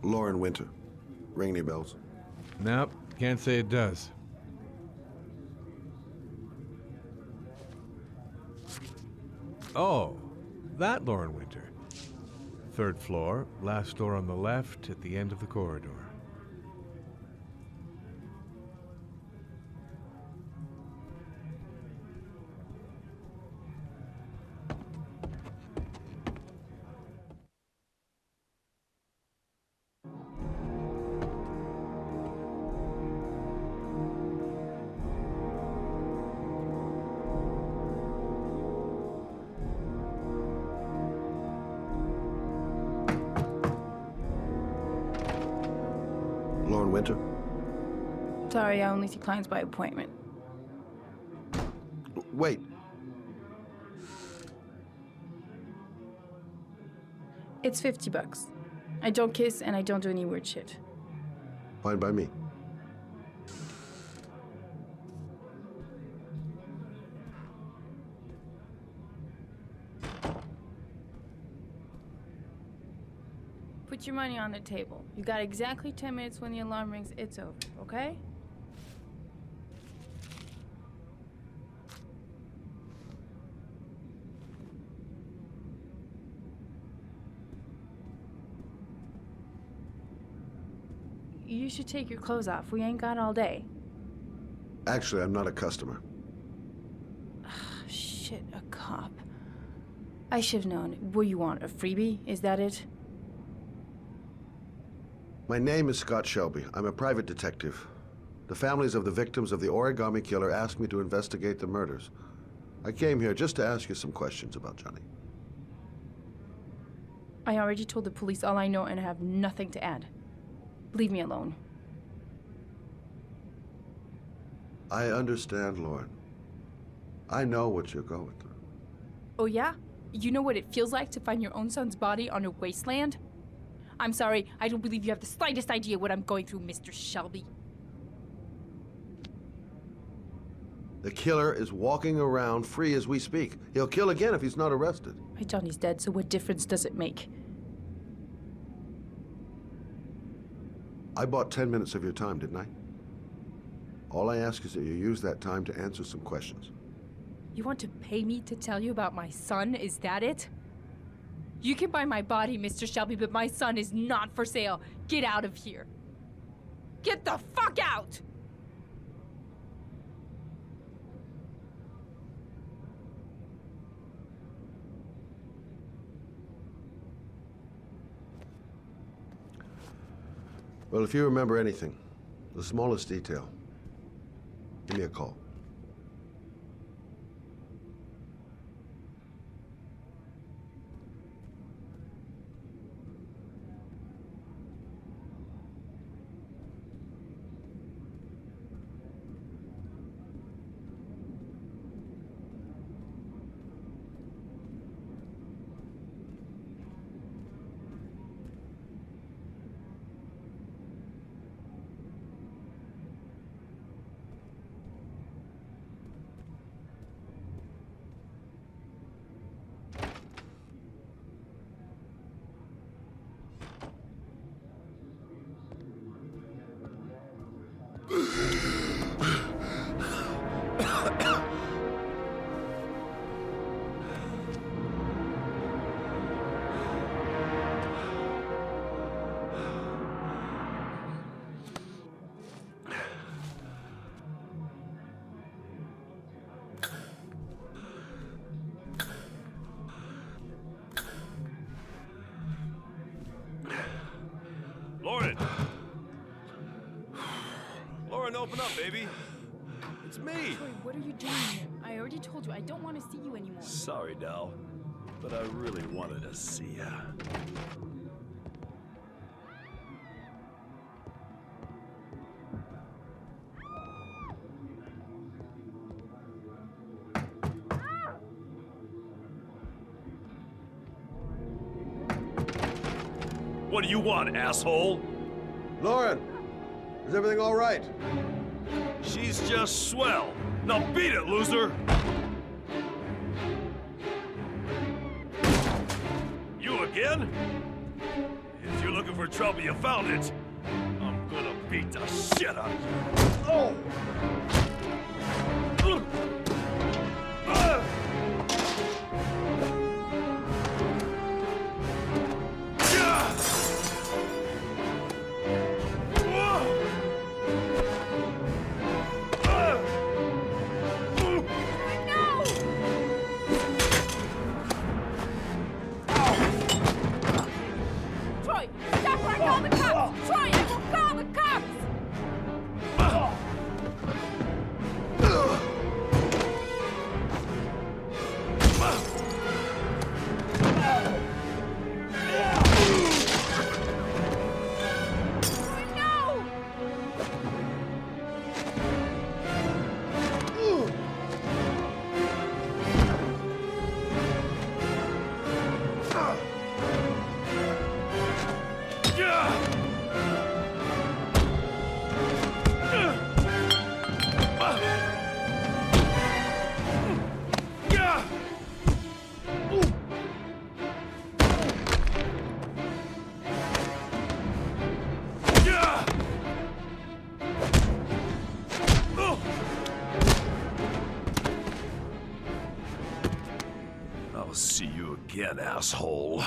Lauren Winter. Ring any bells? Nope, can't say it does. Oh, that Lauren Winter. 3rd floor, last door on the left at the end of the corridor. Lauren Winter? Sorry, I only see clients by appointment. Wait. It's $50. I don't kiss and I don't do any weird shit. Fine by me. Put your money on the table. You got exactly 10 minutes. When the alarm rings, it's over, okay? You should take your clothes off. We ain't got all day. Actually, I'm not a customer. Shit, a cop. I should have known. What do you want, a freebie? Is that it? My name is Scott Shelby. I'm a private detective. The families of the victims of the origami killer asked me to investigate the murders. I came here just to ask you some questions about Johnny. I already told the police all I know and I have nothing to add. Leave me alone. I understand, Lauren. I know what you're going through. Oh yeah? You know what it feels like to find your own son's body on a wasteland? I'm sorry, I don't believe you have the slightest idea what I'm going through, Mr. Shelby. The killer is walking around free as we speak. He'll kill again if he's not arrested. My Johnny's dead, so what difference does it make? I bought 10 minutes of your time, didn't I? All I ask is that you use that time to answer some questions. You want to pay me to tell you about my son? Is that it? You can buy my body, Mr. Shelby, but my son is not for sale. Get out of here. Get the fuck out! Well, if you remember anything, the smallest detail, give me a call. Lauren! Lauren, open up, baby. It's me. Troy, what are you doing here? I already told you, I don't want to see you anymore. Sorry, Dal, but I really wanted to see ya. What do you want, asshole? Lauren, is everything all right? She's just swell. Now beat it, loser! You again? If you're looking whatever trouble you found it, I'm gonna beat the shit out of you. Oh! Troy, stop or I call the cops! Troy, I will call the cops! No! I'll see you again, asshole.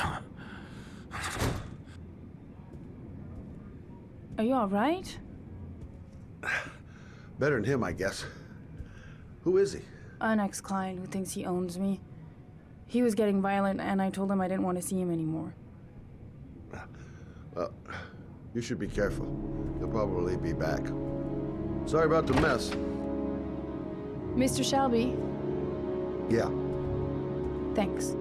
Are you alright? Better than him, I guess. Who is he? An ex-client who thinks he owns me. He was getting violent, and I told him I didn't want to see him anymore. Well, you should be careful. He'll probably be back. Sorry about the mess. Mr. Shelby, Yeah. thanks.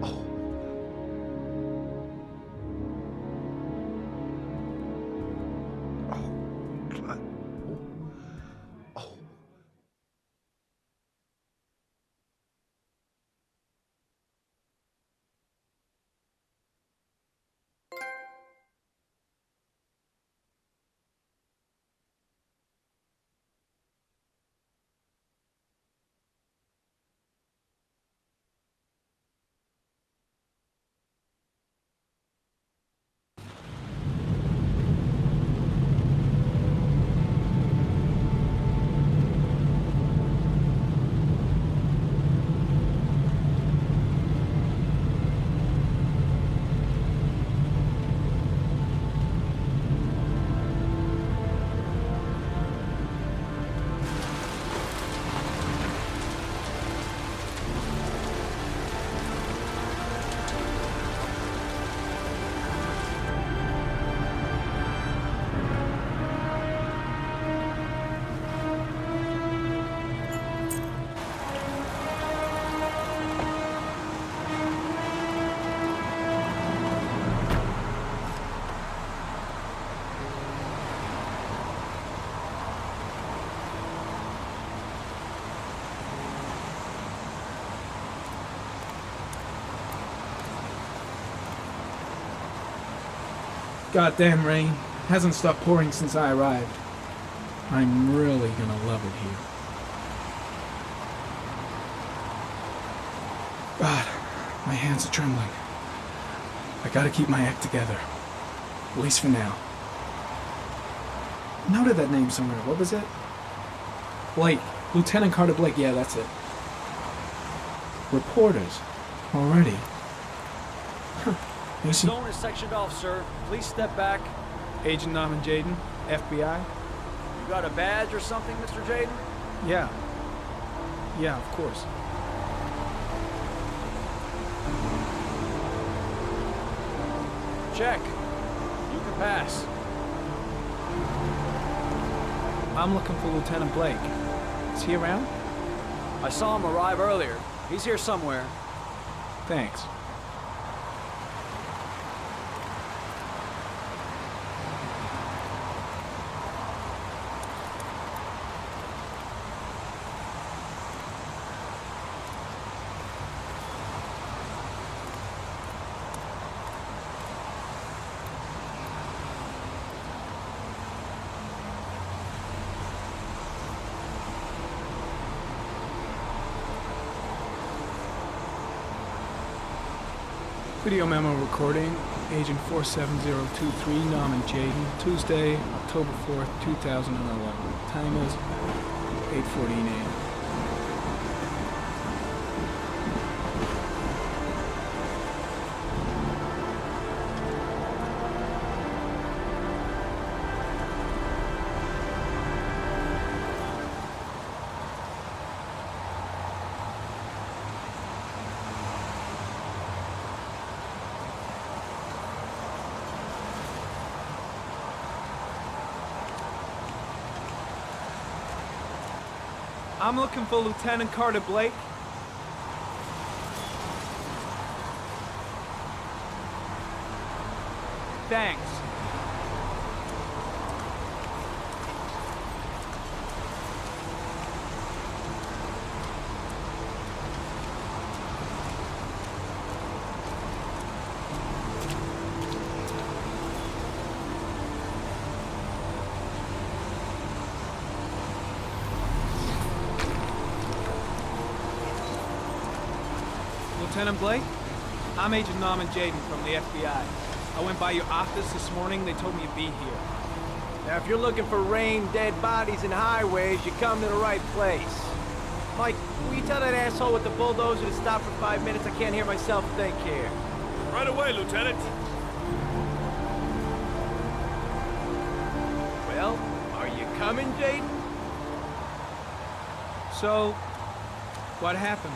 Oh. Oh, God. Oh. Goddamn rain. Hasn't stopped pouring since I arrived. I'm really gonna love it here. God, my hands are trembling. I gotta keep my act together. At least for now. Noted that name somewhere. What was it? Blake. Lieutenant Carter Blake. Yeah, that's it. Reporters. Already. Huh. Lucy. Zone is sectioned off, sir. Please step back. Agent Norman Jaden, FBI. You got a badge or something, Mr. Jaden? Yeah. Yeah, of course. Check. You can pass. I'm looking for Lieutenant Blake. Is he around? I saw him arrive earlier. He's here somewhere. Thanks. Video memo recording, Agent 47023, Norman Jaden, Tuesday, October 4th, 2011. Time is 8:14 a.m. I'm looking for Lieutenant Carter Blake. Thanks. Lieutenant Blake? I'm Agent Norman Jaden from the FBI. I went by your office this morning. They told me you'd be here. Now, if you're looking for rain, dead bodies, and highways, you come to the right place. Mike, will you tell that asshole with the bulldozer to stop for 5 minutes? I can't hear myself think here. Right away, Lieutenant. Well, are you coming, Jaden? So, what happened?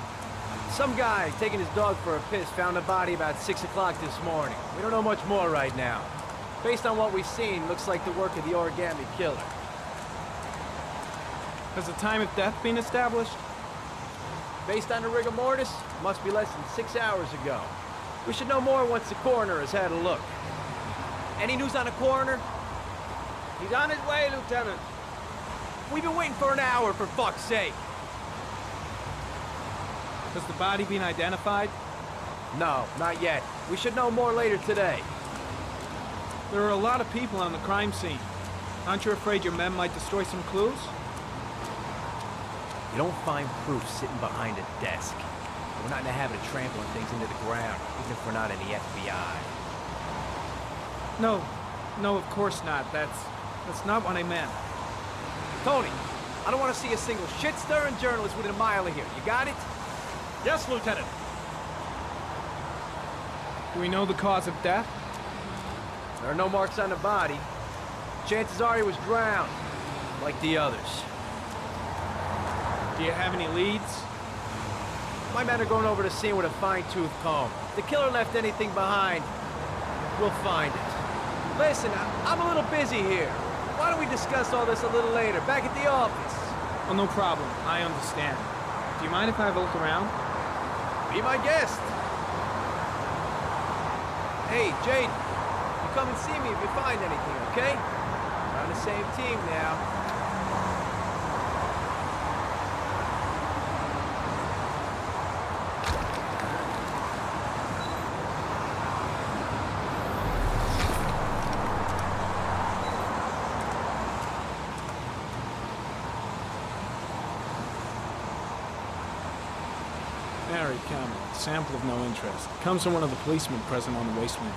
Some guy taking his dog for a piss found a body about 6 o'clock this morning. We don't know much more right now. Based on what we've seen, looks like the work of the origami killer. Has the time of death been established? Based on the rigor mortis, must be less than 6 hours ago. We should know more once the coroner has had a look. Any news on the coroner? He's on his way, Lieutenant. We've been waiting for an hour, for fuck's sake. Has the body been identified? No, not yet. We should know more later today. There are a lot of people on the crime scene. Aren't you afraid your men might destroy some clues? You don't find proof sitting behind a desk. We're not in the habit of trampling things into the ground, even if we're not in the FBI. No, of course not. That's not what I meant. Tony, I don't want to see a single shit-stirring journalist within a mile of here. You got it? Yes, Lieutenant. Do we know the cause of death? There are no marks on the body. Chances are he was drowned, like the others. Do you have any leads? My men are going over the scene with a fine-tooth comb. If the killer left anything behind, we'll find it. Listen, I'm a little busy here. Why don't we discuss all this a little later, back at the office? Oh, no problem. I understand. Do you mind if I have a look around? Be my guest. Hey, Jade, you come and see me if you find anything, okay? We're on the same team now. Harry Cameron, sample of no interest. Comes from one of the policemen present on the waste wing.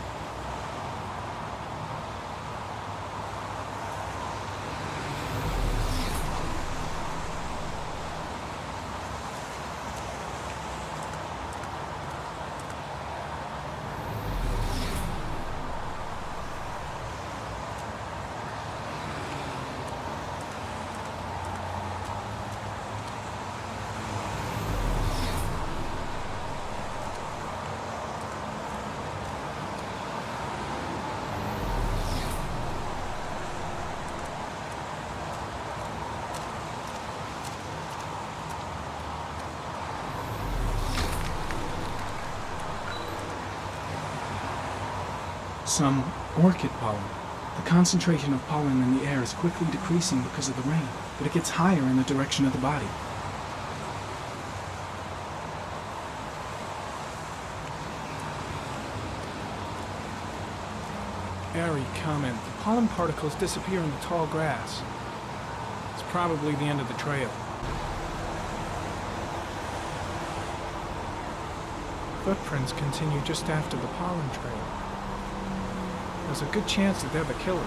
Some orchid pollen. The concentration of pollen in the air is quickly decreasing because of the rain, but it gets higher in the direction of the body. Airy comment. The pollen particles disappear in the tall grass. It's probably the end of the trail. footprints continue just after the pollen trail. There's a good chance that they're the killers.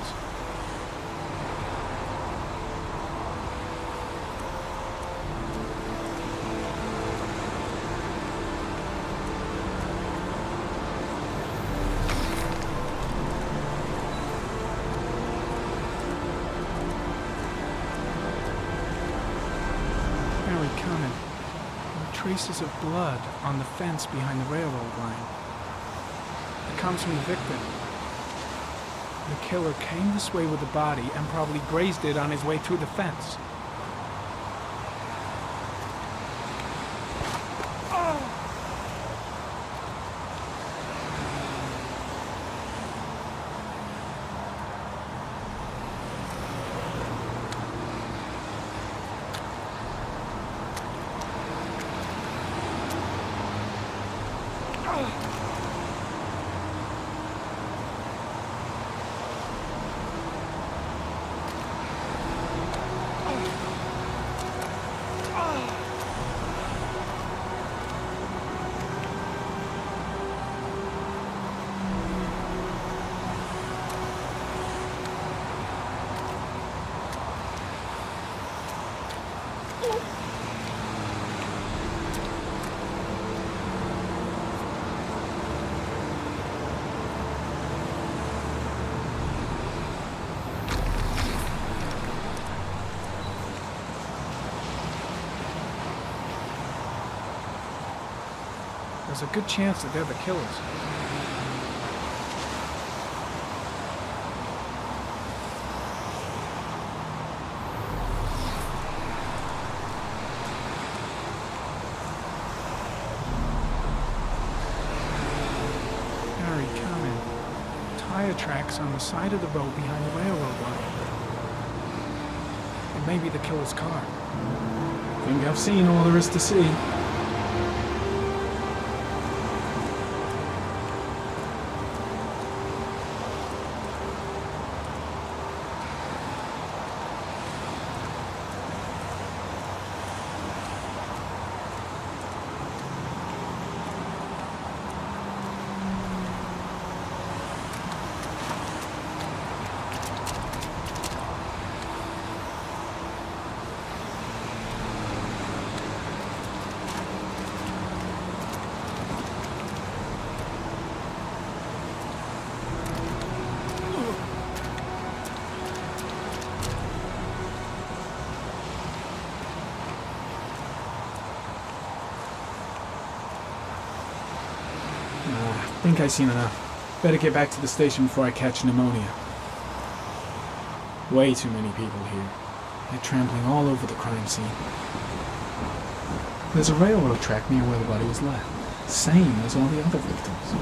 Coming. There are traces of blood on the fence behind the railroad line. It comes from the victim. The killer came this way with the body and probably grazed it on his way through the fence. There's a good chance that they're the killers. Harry, come in. Tire tracks on the side of the road behind the railroad line. It may be the killer's car. I think I've seen all there is to see. I think I've seen enough. Better get back to the station before I catch pneumonia. Way too many people here. They're trampling all over the crime scene. There's a railroad track near where the body was left. Same as all the other victims.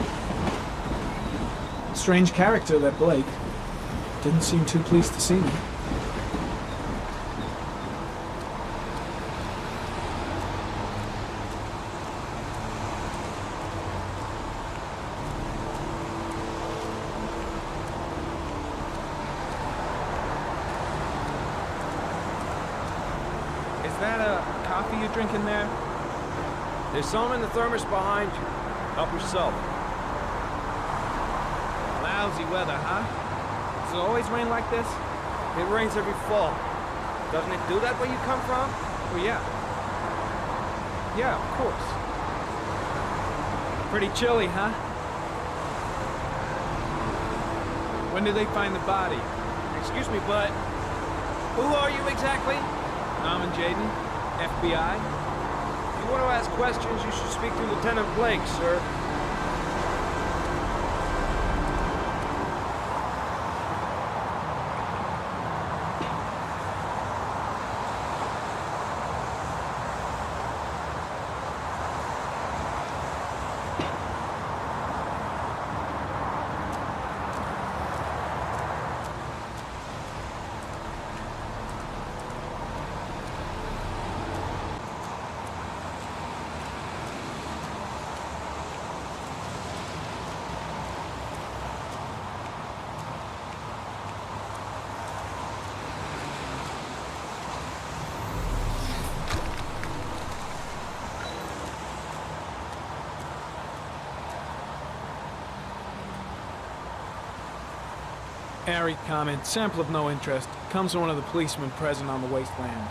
Strange character, that Blake. Didn't seem too pleased to see me. Is that a coffee you're drinking there? There's some in the thermos behind you. Help yourself. Lousy weather, huh? Does it always rain like this? It rains every fall. Doesn't it do that where you come from? Well, yeah. Yeah, of course. Pretty chilly, huh? When did they find the body? Excuse me, but who are you exactly? Norman Jaden, FBI. If you want to ask questions, you should speak to Lieutenant Blake, sir. Harry comment, sample of no interest. Comes from one of the policemen present on the wasteland.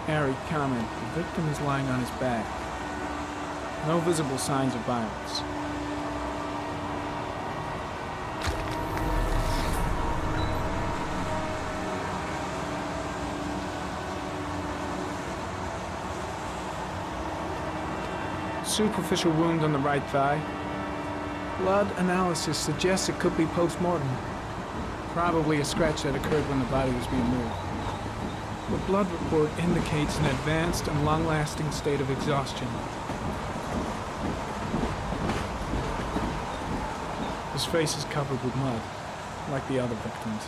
Harry comment, the victim is lying on his back. No visible signs of violence. Superficial wound on the right thigh. Blood analysis suggests it could be post-mortem. Probably a scratch that occurred when the body was being moved. The blood report indicates an advanced and long-lasting state of exhaustion. His face is covered with mud, like the other victims.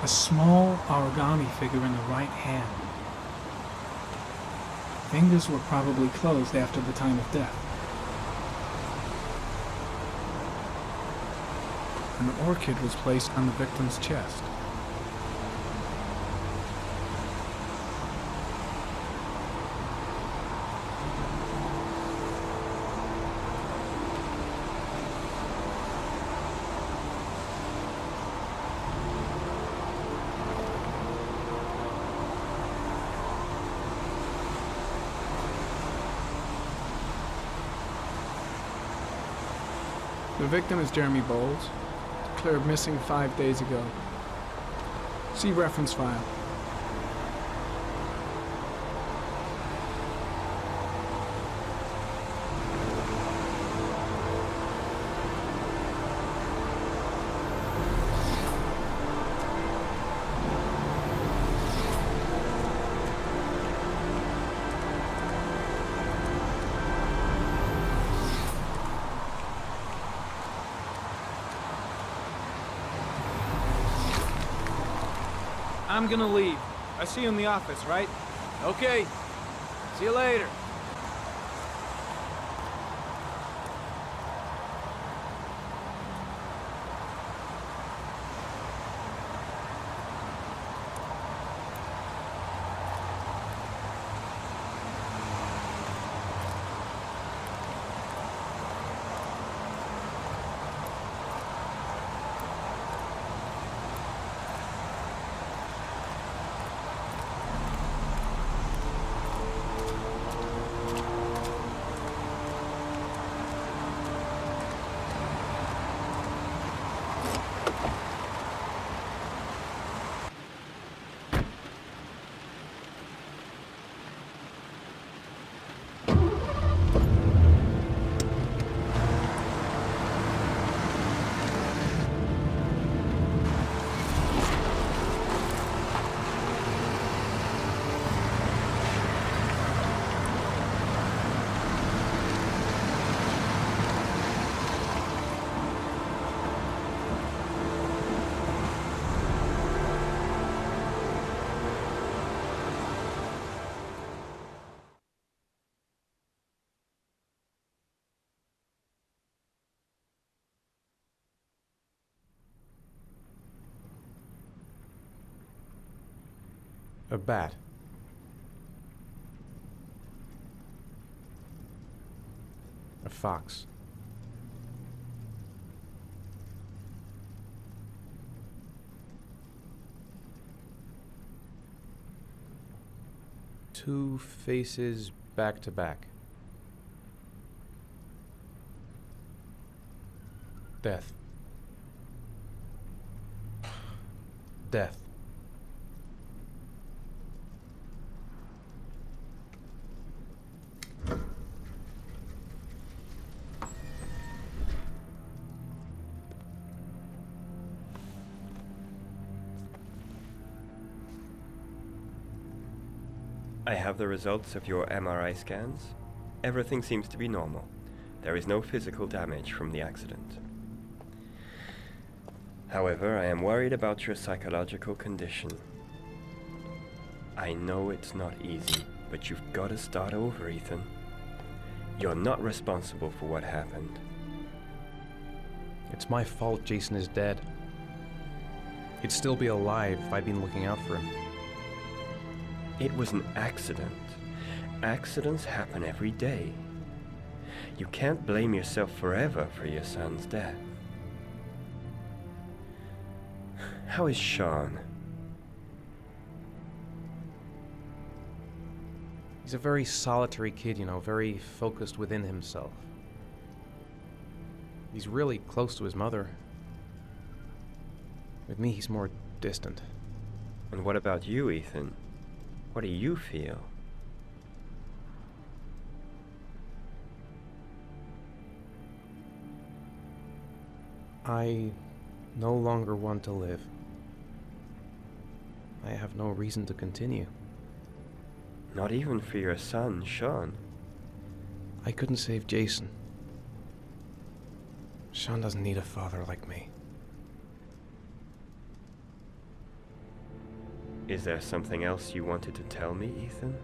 A small origami figure in the right hand. Fingers were probably closed after the time of death. An orchid was placed on the victim's chest. The victim is Jeremy Bowles, declared missing 5 days ago. See reference file. I'm gonna leave. I see you in the office, right? Okay. See you later. A bat. A fox. Two faces back to back. Death. Death. I have the results of your MRI scans. Everything seems to be normal. There is no physical damage from the accident. However, I am worried about your psychological condition. I know it's not easy, but you've got to start over, Ethan. You're not responsible for what happened. It's my fault Jason is dead. He'd still be alive if I'd been looking out for him. It was an accident. Accidents happen every day. You can't blame yourself forever for your son's death. How is Sean? He's a very solitary kid, you know, very focused within himself. He's really close to his mother. With me, he's more distant. And what about you, Ethan? What do you feel? I no longer want to live. I have no reason to continue. Not even for your son, Sean. I couldn't save Jason. Sean doesn't need a father like me. Is there something else you wanted to tell me, Ethan?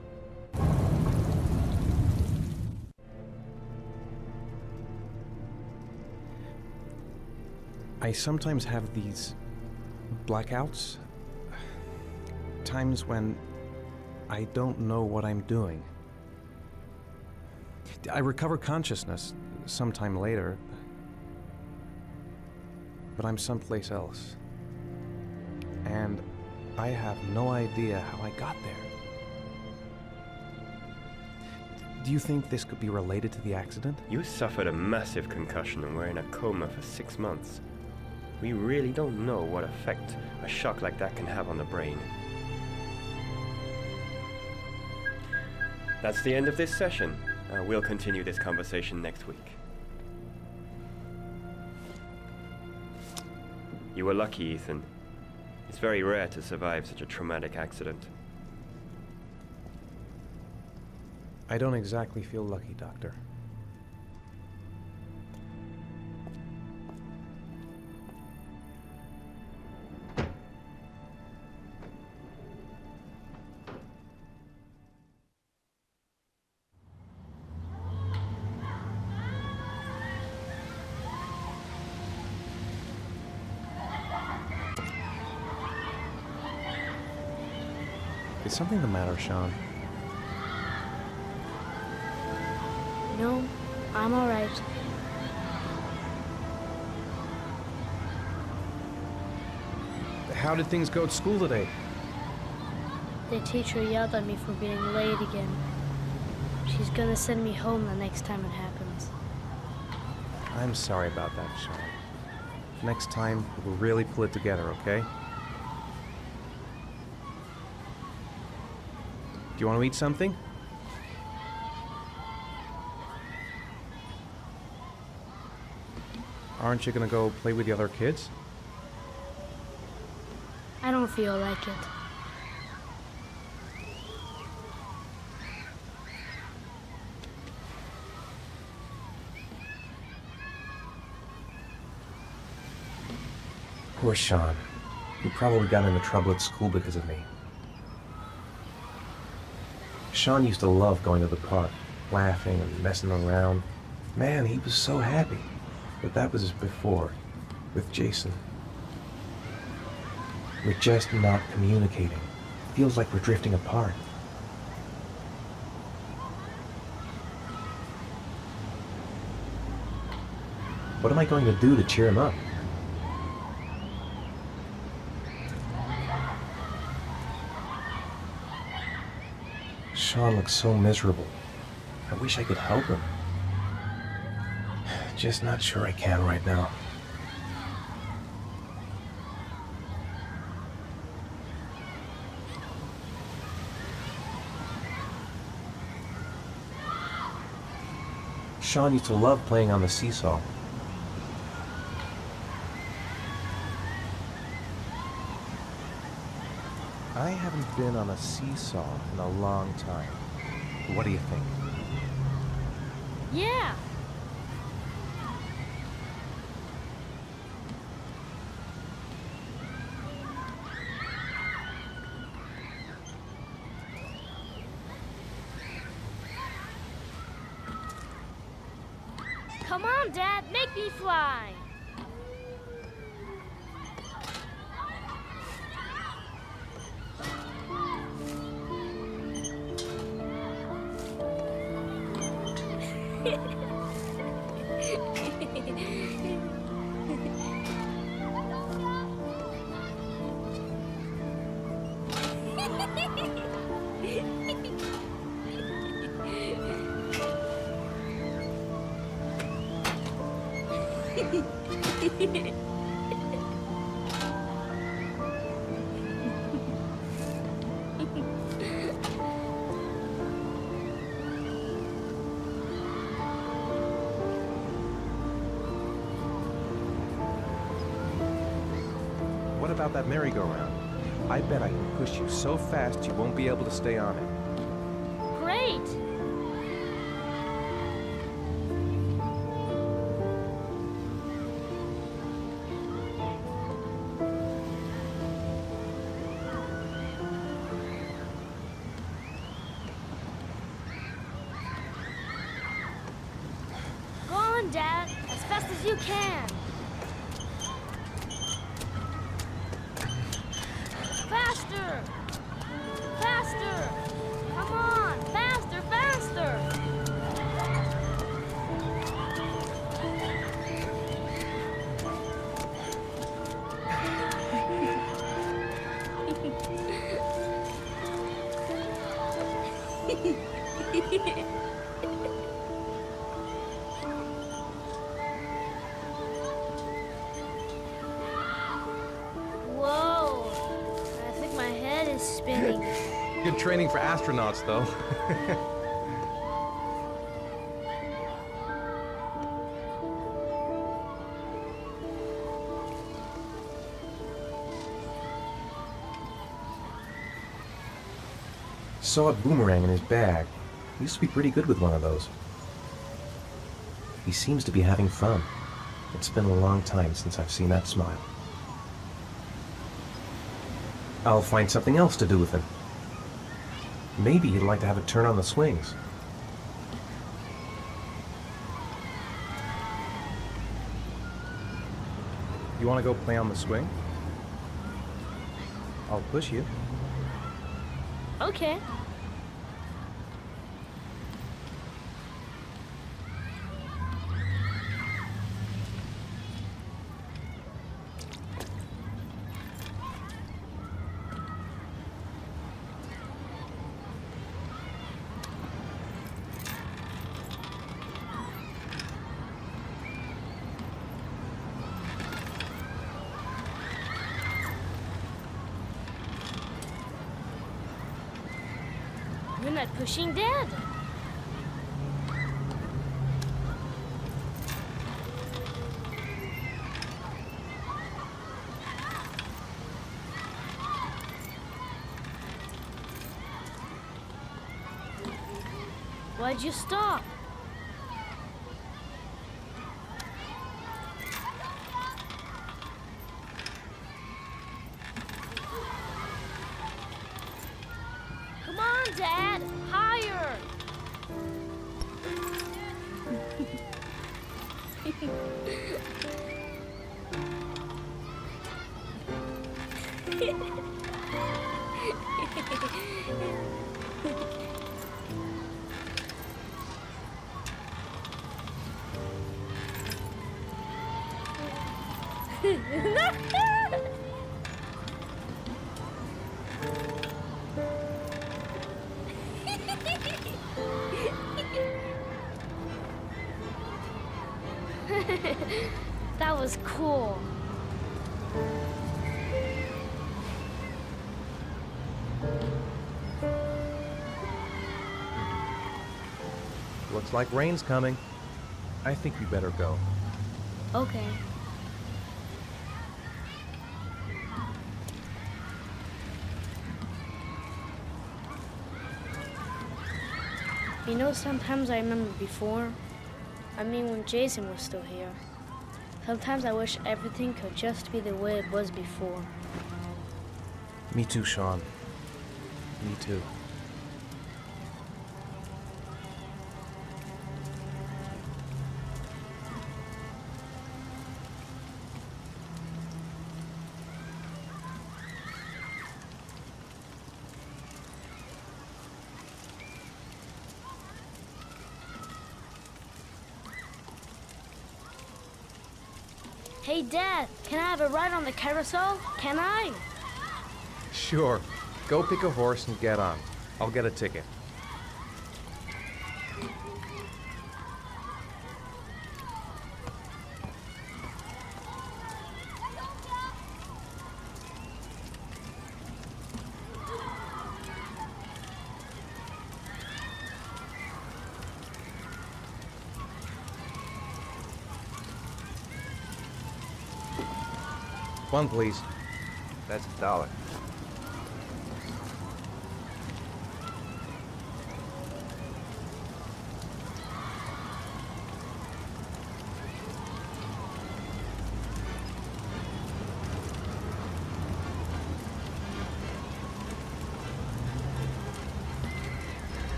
I sometimes have these blackouts. Times when I don't know what I'm doing. I recover consciousness sometime later, but I'm someplace else. And I have no idea how I got there. Do you think this could be related to the accident? You suffered a massive concussion and were in a coma for 6 months. We really don't know what effect a shock like that can have on the brain. That's the end of this session. We'll continue this conversation next week. You were lucky, Ethan. It's very rare to survive such a traumatic accident. I don't exactly feel lucky, Doctor. Is something the matter, Sean? No, I'm all right. How did things go at school today? The teacher yelled at me for being late again. She's gonna send me home the next time it happens. I'm sorry about that, Sean. Next time, we'll really pull it together, okay? Do you want to eat something? Aren't you gonna go play with the other kids? I don't feel like it. Poor Sean. He probably got into trouble at school because of me. Sean used to love going to the park, laughing and messing around. Man, he was so happy. But that was before, with Jason. We're just not communicating. Feels like we're drifting apart. What am I going to do to cheer him up? Sean looks so miserable. I wish I could help him. Just not sure I can right now. Sean used to love playing on the seesaw. I haven't been on a seesaw in a long time. What do you think? Yeah. Come on, Dad, make me fly. What about that merry-go-round? I bet I can push you so fast you won't be able to stay on it. Great. Go on, Dad, as fast as you can. Faster! Faster! Come on! Faster, faster! Whoa! I think my head is spinning. Good training for astronauts, though. Saw a boomerang in his bag. He used to be pretty good with one of those. He seems to be having fun. It's been a long time since I've seen that smile. I'll find something else to do with him. Maybe he'd like to have a turn on the swings. You want to go play on the swing? I'll push you. Okay. You're not pushing Dad. Why'd you stop? Come on, Dad! Higher! That was cool. Looks like rain's coming. I think we better go. Okay. You know, sometimes I remember before. I mean, when Jason was still here. Sometimes I wish everything could just be the way it was before. Me too, Sean. Me too. Hey, Dad, can I have a ride on the carousel? Can I? Sure. Go pick a horse and get on. I'll get a ticket. One, please. That's $1.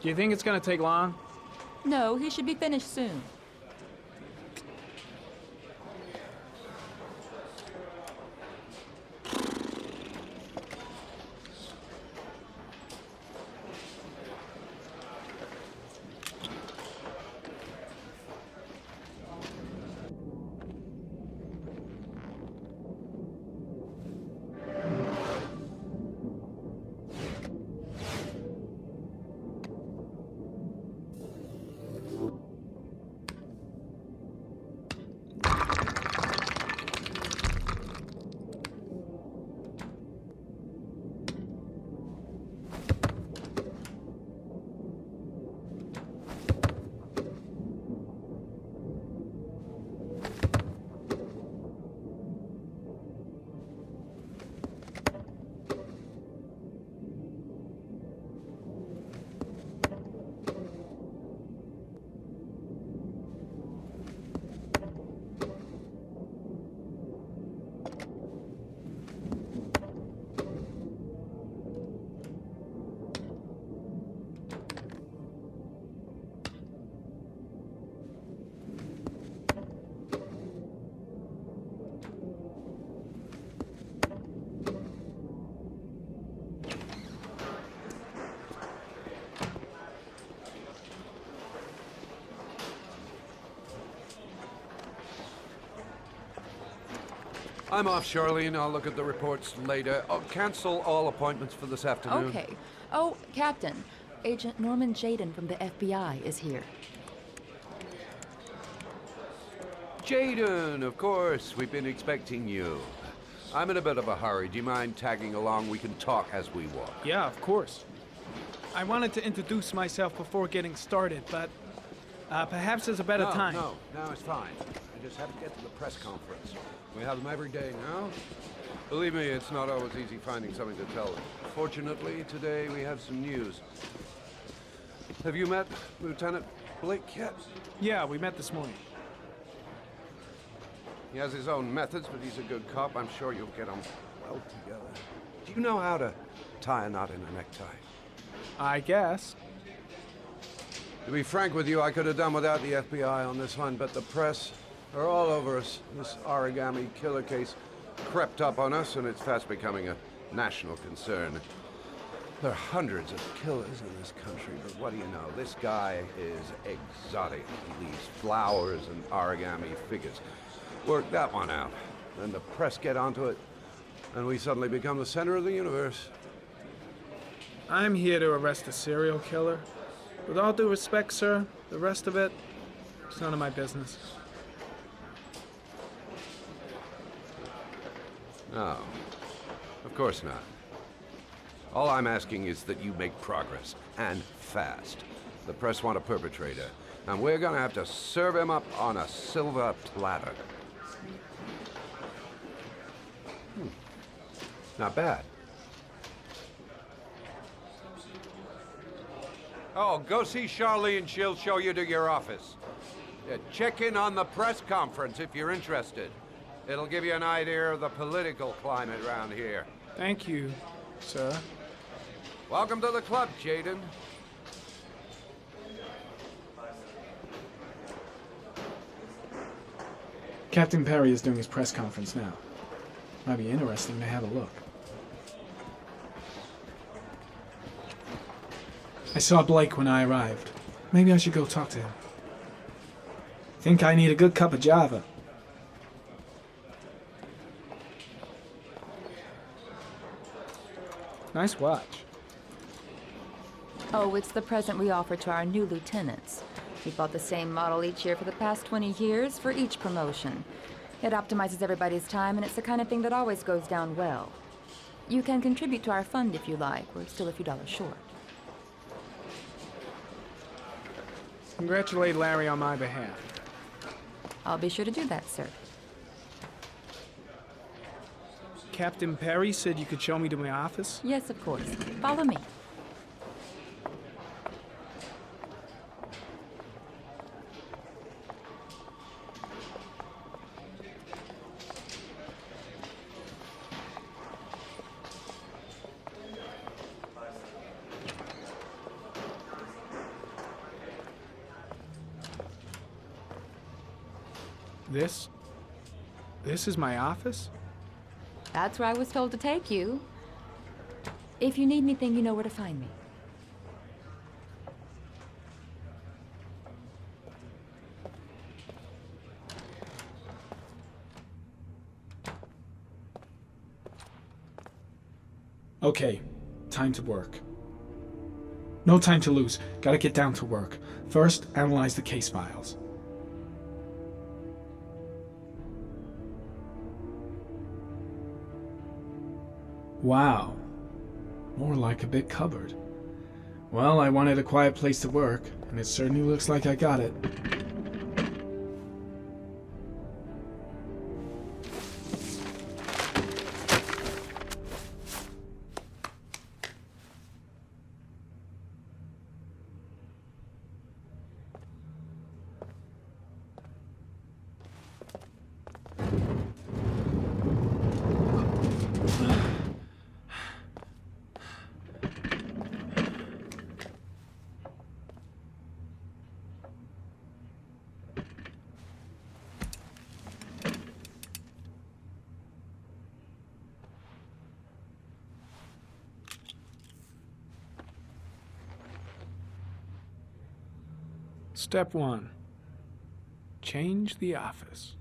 Do you think it's gonna take long? No, he should be finished soon. I'm off, Charlene. I'll look at the reports later. I'll cancel all appointments for this afternoon. Okay. Oh, Captain. Agent Norman Jaden from the FBI is here. Jaden, of course. We've been expecting you. I'm in a bit of a hurry. Do you mind tagging along? We can talk as we walk. Yeah, of course. I wanted to introduce myself before getting started, but perhaps there's a better time. No, it's fine. I just have to get to the press conference. We have them every day now. Believe me, it's not always easy finding something to tell them. Fortunately, today we have some news. Have you met Lieutenant Blake yet? Yeah, we met this morning. He has his own methods, but he's a good cop. I'm sure you'll get on well together. Do you know how to tie a knot in a necktie? I guess. To be frank with you, I could have done without the FBI on this one, but the press are all over us. This origami killer case crept up on us, and it's fast becoming a national concern. There are hundreds of killers in this country, but what do you know? This guy is exotic. He leaves flowers and origami figures. Work that one out. Then the press get onto it, and we suddenly become the center of the universe. I'm here to arrest a serial killer. With all due respect, sir, the rest of it, it's none of my business. No, of course not. All I'm asking is that you make progress, and fast. The press want a perpetrator, and we're gonna have to serve him up on a silver platter. Not bad. Oh, go see Charlene. She'll show you to your office. Check in on the press conference if you're interested. It'll give you an idea of the political climate around here. Thank you, sir. Welcome to the club, Jaden. Captain Perry is doing his press conference now. Might be interesting to have a look. I saw Blake when I arrived. Maybe I should go talk to him. Think I need a good cup of Java. Nice watch. Oh, it's the present we offer to our new lieutenants. We bought the same model each year for the past 20 years for each promotion. It optimizes everybody's time, and it's the kind of thing that always goes down well. You can contribute to our fund if you like. We're still a few dollars short. Congratulate Larry on my behalf. I'll be sure to do that, sir. Captain Perry said you could show me to my office? Yes, of course. Follow me. This is my office? That's where I was told to take you. If you need anything, you know where to find me. Okay, time to work. No time to lose. Gotta get down to work. First, analyze the case files. Wow. More like a big cupboard. Well, I wanted a quiet place to work, and it certainly looks like I got it. Step 1. Change the office.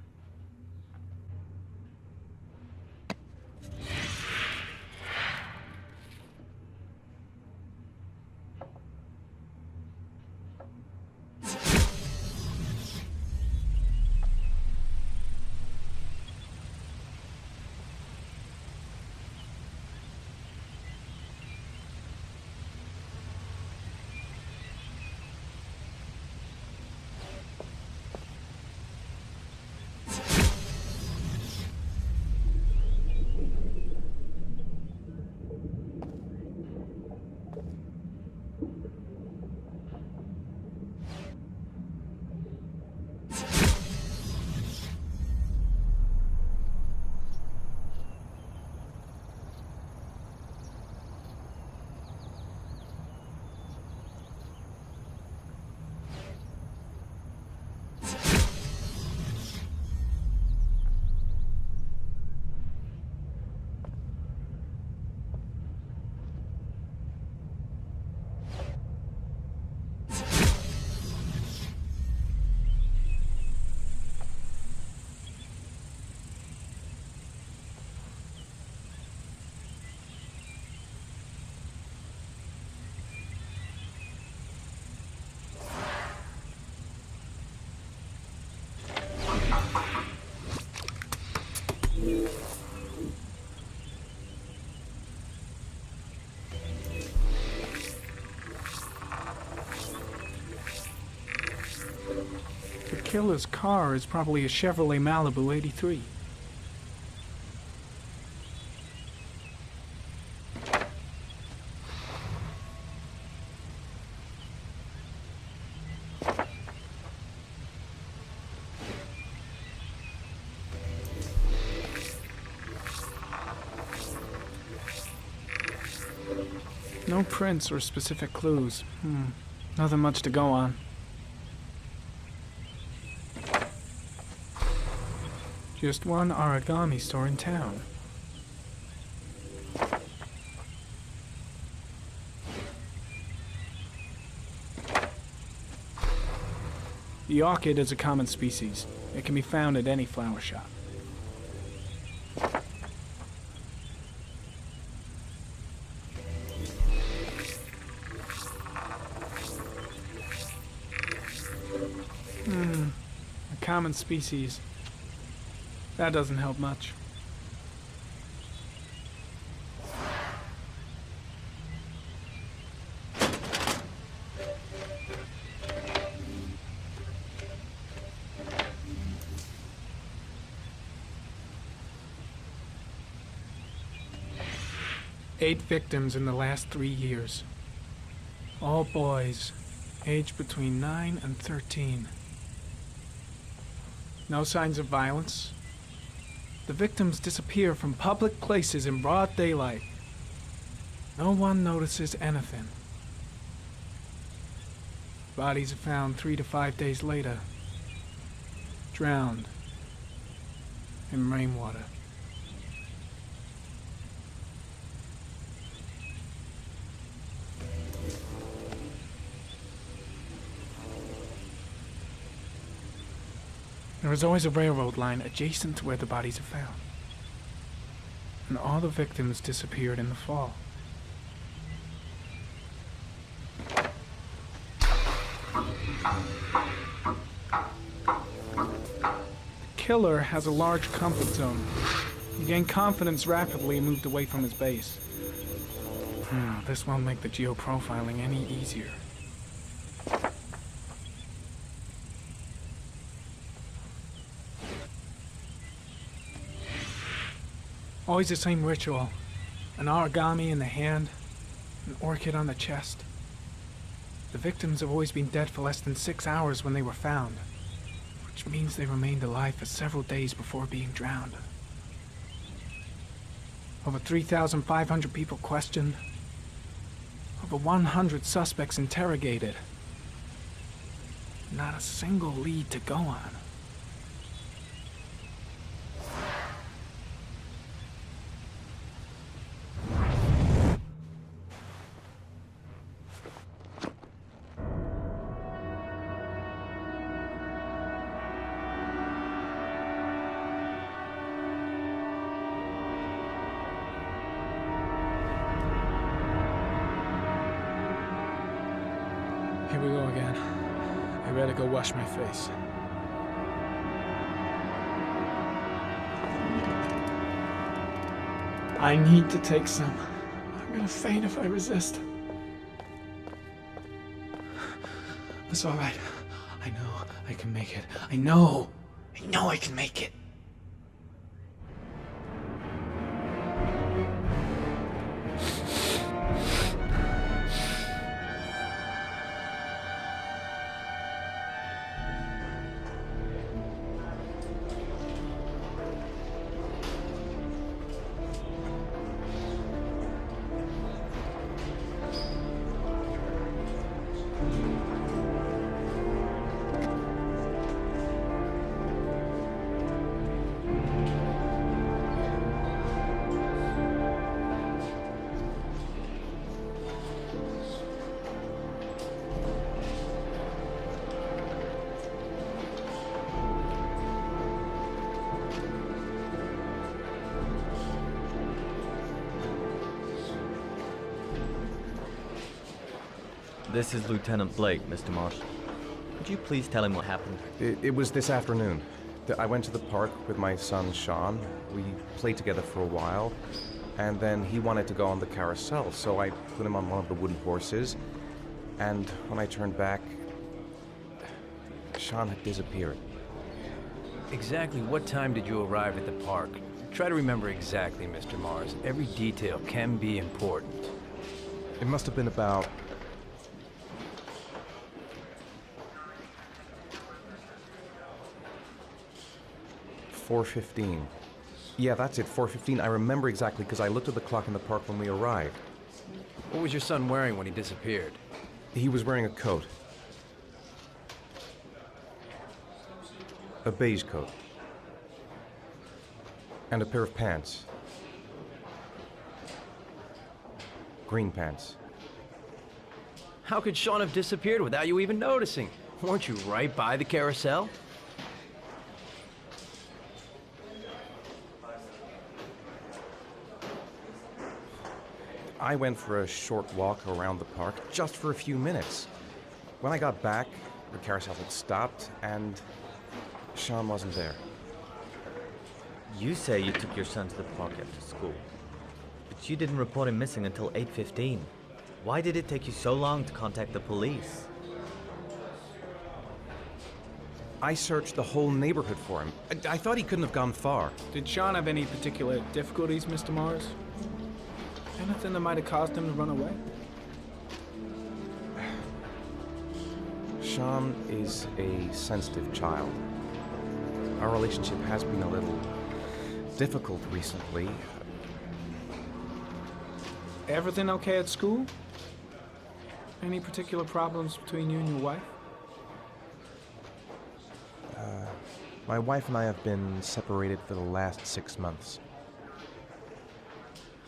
killer's car is probably a Chevrolet Malibu 83. No prints or specific clues. Nothing much to go on. Just one origami store in town. The orchid is a common species. It can be found at any flower shop. A common species. That doesn't help much. Eight victims in the last 3 years. All boys, aged between 9 and 13. No signs of violence. The victims disappear from public places in broad daylight. No one notices anything. Bodies are found 3 to 5 days later, drowned in rainwater. There is always a railroad line adjacent to where the bodies are found. And all the victims disappeared in the fall. The killer has a large comfort zone. He gained confidence rapidly and moved away from his base. This won't make the geoprofiling any easier. Always the same ritual. An origami in the hand, an orchid on the chest. The victims have always been dead for less than 6 hours when they were found, which means they remained alive for several days before being drowned. Over 3,500 people questioned. Over 100 suspects interrogated. Not a single lead to go on. Here we go again. I better go wash my face. I need to take some. I'm gonna faint if I resist. It's all right. I know I can make it. I know I can make it. This is Lieutenant Blake, Mr. Marsh. Could you please tell him what happened? It was this afternoon. I went to the park with my son, Sean. We played together for a while, and then he wanted to go on the carousel, so I put him on one of the wooden horses, and when I turned back, Sean had disappeared. Exactly what time did you arrive at the park? Try to remember exactly, Mr. Mars. Every detail can be important. It must have been about... $4:15. Yeah, that's it, 4:15. I remember exactly because I looked at the clock in the park when we arrived. What was your son wearing when he disappeared? He was wearing a coat. A beige coat. And a pair of pants. Green pants. How could Sean have disappeared without you even noticing? Weren't you right by the carousel? I went for a short walk around the park, just for a few minutes. When I got back, the carousel had stopped, and Sean wasn't there. You say you took your son to the park after school, but you didn't report him missing until 8:15. Why did it take you so long to contact the police? I searched the whole neighborhood for him. I thought he couldn't have gone far. Did Sean have any particular difficulties, Mr. Mars? Anything that might have caused him to run away? Sean is a sensitive child. Our relationship has been a little difficult recently. Everything okay at school? Any particular problems between you and your wife? My wife and I have been separated for the last 6 months.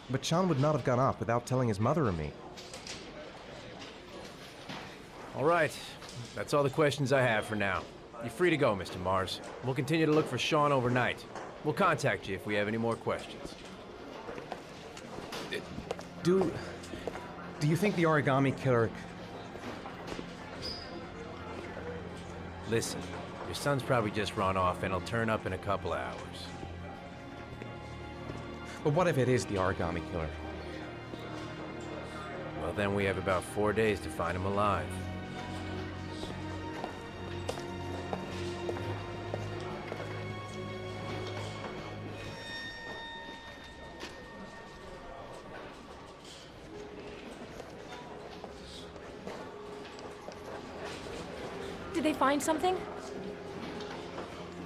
But Sean would not have gone off without telling his mother or me. All right. That's all the questions I have for now. You're free to go, Mr. Mars. We'll continue to look for Sean overnight. We'll contact you if we have any more questions. Do you think the origami killer... Listen, your son's probably just run off and he'll turn up in a couple hours. But what if it is the origami killer? Well, then we have about 4 days to find him alive. Did they find something?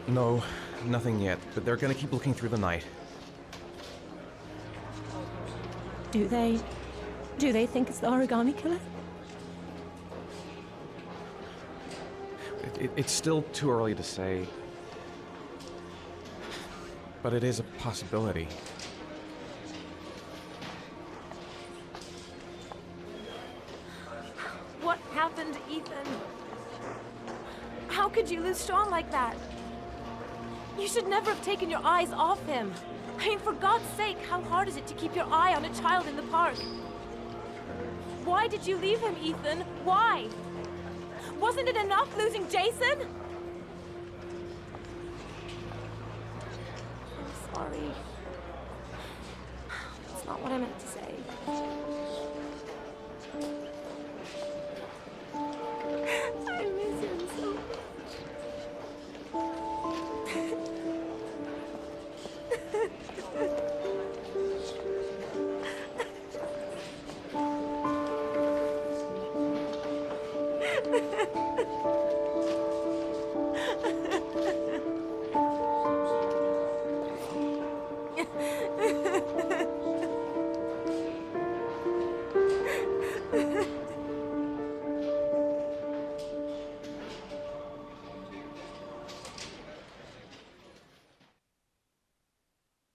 No, nothing yet, but they're gonna keep looking through the night. Do they think it's the origami killer? It's still too early to say, but it is a possibility. What happened, Ethan? How could you lose Sean like that? You should never have taken your eyes off him. I mean, for God's sake, how hard is it to keep your eye on a child in the park? Why did you leave him, Ethan? Why? Wasn't it enough losing Jason? I'm sorry. That's not what I meant to